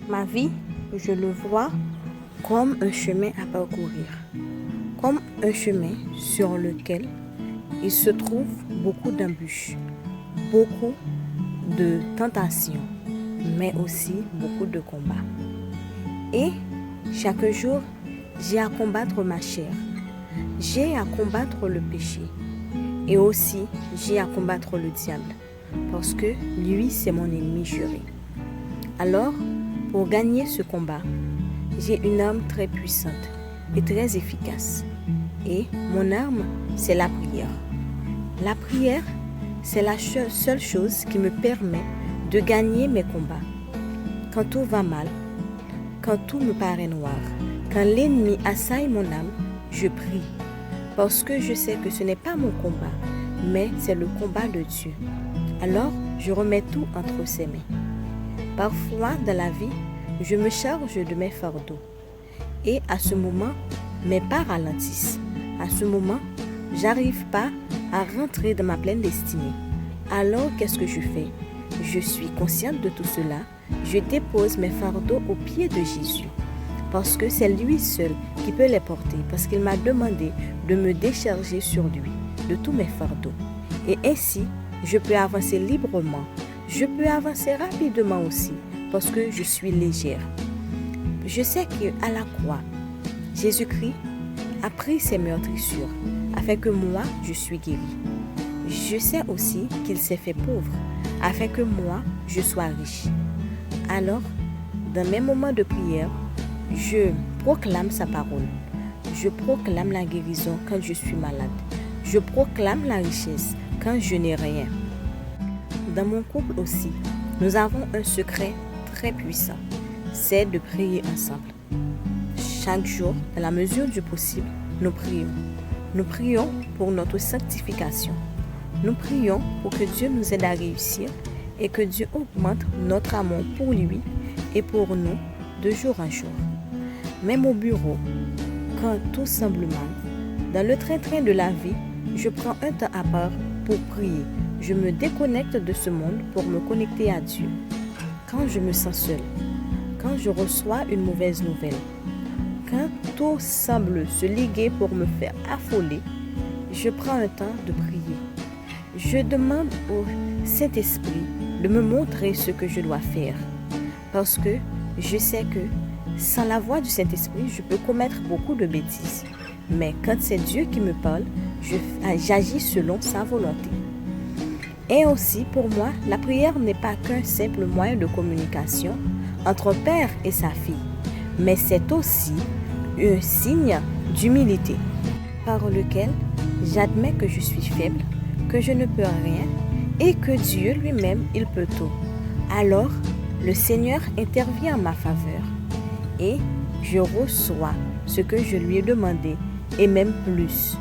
Ma vie, je le vois comme un chemin à parcourir, comme un chemin sur lequel il se trouve beaucoup d'embûches, beaucoup de tentations, mais aussi beaucoup de combats. Et chaque jour, j'ai à combattre ma chair, j'ai à combattre le péché et aussi j'ai à combattre le diable parce que lui, c'est mon ennemi juré. Alors, pour gagner ce combat, j'ai une arme très puissante et très efficace. Et mon arme, c'est la prière. La prière, c'est la seule chose qui me permet de gagner mes combats. Quand tout va mal, quand tout me paraît noir, quand l'ennemi assaille mon âme, je prie. Parce que je sais que ce n'est pas mon combat, mais c'est le combat de Dieu. Alors, je remets tout entre ses mains. Parfois, dans la vie, je me charge de mes fardeaux. Et à ce moment, mes pas ralentissent. À ce moment, j'arrive pas à rentrer dans ma pleine destinée. Alors, qu'est-ce que je fais? Je suis consciente de tout cela. Je dépose mes fardeaux aux pieds de Jésus. Parce que c'est lui seul qui peut les porter. Parce qu'il m'a demandé de me décharger sur lui de tous mes fardeaux. Et ainsi, je peux avancer librement. Je peux avancer rapidement aussi. Parce que je suis légère. Je sais qu'à la croix, Jésus-Christ a pris ses meurtrissures afin que moi, je suis guéri. Je sais aussi qu'il s'est fait pauvre afin que moi, je sois riche. Alors, dans mes moments de prière, je proclame sa parole. Je proclame la guérison quand je suis malade. Je proclame la richesse quand je n'ai rien. Dans mon couple aussi, nous avons un secret très puissant. C'est de prier ensemble. Chaque jour, dans la mesure du possible, nous prions. Nous prions pour notre sanctification. Nous prions pour que Dieu nous aide à réussir et que Dieu augmente notre amour pour lui et pour nous de jour en jour. Même au bureau, quand tout semble mal, dans le train-train de la vie, je prends un temps à part pour prier. Je me déconnecte de ce monde pour me connecter à Dieu. Quand je me sens seule, quand je reçois une mauvaise nouvelle, quand tout semble se liguer pour me faire affoler, je prends un temps de prier. Je demande au Saint-Esprit de me montrer ce que je dois faire. Parce que je sais que sans la voix du Saint-Esprit, je peux commettre beaucoup de bêtises. Mais quand c'est Dieu qui me parle, j'agis selon sa volonté. Et aussi, pour moi, la prière n'est pas qu'un simple moyen de communication entre un père et sa fille, mais c'est aussi un signe d'humilité par lequel j'admets que je suis faible, que je ne peux rien et que Dieu lui-même, il peut tout. Alors, le Seigneur intervient en ma faveur et je reçois ce que je lui ai demandé et même plus.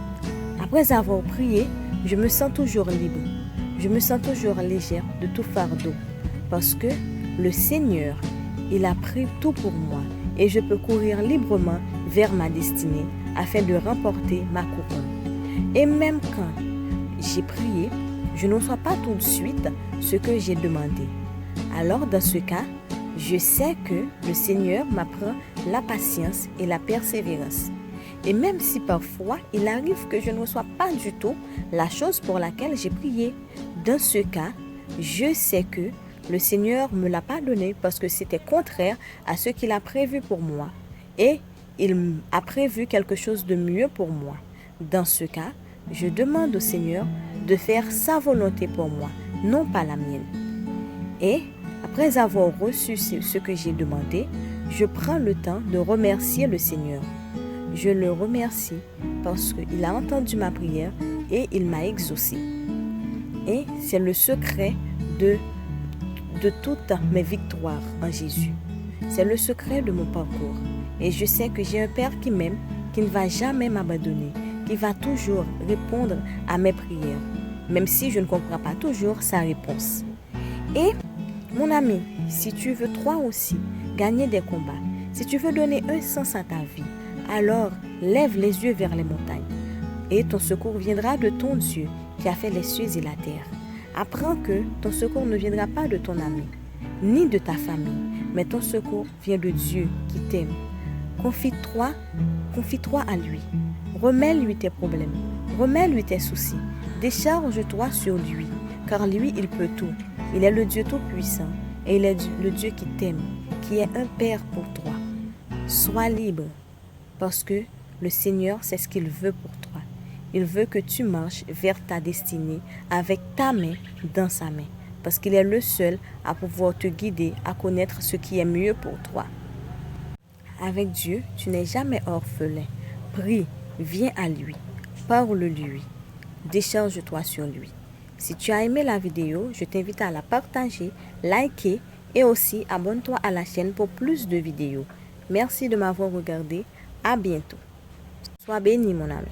Après avoir prié, je me sens toujours libre. Je me sens toujours légère de tout fardeau parce que le Seigneur, il a pris tout pour moi et je peux courir librement vers ma destinée afin de remporter ma couronne. Et même quand j'ai prié, je ne reçois pas tout de suite ce que j'ai demandé. Alors dans ce cas, je sais que le Seigneur m'apprend la patience et la persévérance. Et même si parfois il arrive que je ne reçois pas du tout la chose pour laquelle j'ai prié, dans ce cas, je sais que le Seigneur ne me l'a pas donné parce que c'était contraire à ce qu'il a prévu pour moi. Et il a prévu quelque chose de mieux pour moi. Dans ce cas, je demande au Seigneur de faire sa volonté pour moi, non pas la mienne. Et après avoir reçu ce que j'ai demandé, je prends le temps de remercier le Seigneur. Je le remercie parce qu'il a entendu ma prière et il m'a exaucé. Et c'est le secret de toutes mes victoires en Jésus. C'est le secret de mon parcours. Et je sais que j'ai un Père qui m'aime, qui ne va jamais m'abandonner, qui va toujours répondre à mes prières, même si je ne comprends pas toujours sa réponse. Et mon ami, si tu veux toi aussi gagner des combats, si tu veux donner un sens à ta vie, alors lève les yeux vers les montagnes et ton secours viendra de ton Dieu qui a fait les cieux et la terre. Apprends que ton secours ne viendra pas de ton ami, ni de ta famille, mais ton secours vient de Dieu qui t'aime. Confie-toi à lui. Remets-lui tes problèmes. Remets-lui tes soucis. Décharge-toi sur lui, car lui, il peut tout. Il est le Dieu Tout-Puissant et il est le Dieu qui t'aime, qui est un Père pour toi. Sois libre, parce que le Seigneur sait ce qu'il veut pour toi. Il veut que tu marches vers ta destinée avec ta main dans sa main, parce qu'il est le seul à pouvoir te guider à connaître ce qui est mieux pour toi. Avec Dieu, tu n'es jamais orphelin. Prie, viens à lui, parle-lui, décharge-toi sur lui. Si tu as aimé la vidéo, je t'invite à la partager, liker et aussi abonne-toi à la chaîne pour plus de vidéos. Merci de m'avoir regardé. À bientôt. Sois béni, mon ami.